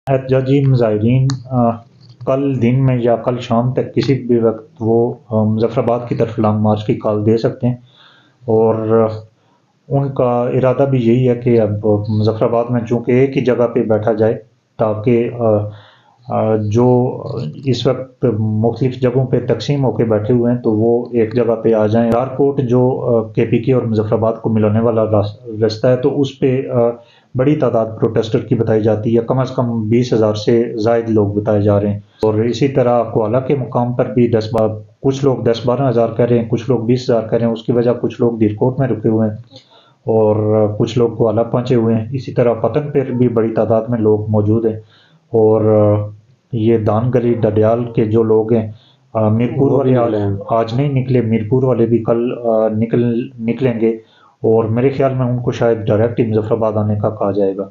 एहतजाजी मुजाहिरीन कल दिन में या कल शाम तक किसी भी वक्त वो मुजफ्फराबाद की तरफ लॉन्ग मार्च की कॉल दे सकते हैं। और उनका इरादा भी यही है कि अब मुजफ्फराबाद में चूँकि एक ही जगह पे बैठा जाए, ताकि जो इस वक्त मुख्तलिफ जगहों पे तकसीम होकर बैठे हुए हैं तो वो एक जगह पे आ जाएं। एयरपोर्ट जो KPK और मुजफ्फराबाद को मिलाने वाला रास्ता है, तो उस पे बड़ी तादाद प्रोटेस्टर की बताई जाती है। कम से कम 20,000 से ज़ायद लोग बताए जा रहे हैं। और इसी तरह कोआला के मुकाम पर भी कुछ लोग 10-12 हज़ार कह रहे हैं, कुछ लोग 20,000 कह रहे हैं। उसकी वजह कुछ लोग दीरकोट में रुके हुए हैं और कुछ लोग कोआला पहुंचे हुए हैं। इसी तरह पतन पर भी बड़ी तादाद में लोग मौजूद हैं। और ये दान गली डडियाल के जो लोग हैं, मीरपुर वाले आज नहीं निकले, मीरपुर वाले भी कल निकलेंगे। और मेरे ख्याल में उनको शायद डायरेक्ट ही मुजफ्फराबाद आने का कहा जाएगा।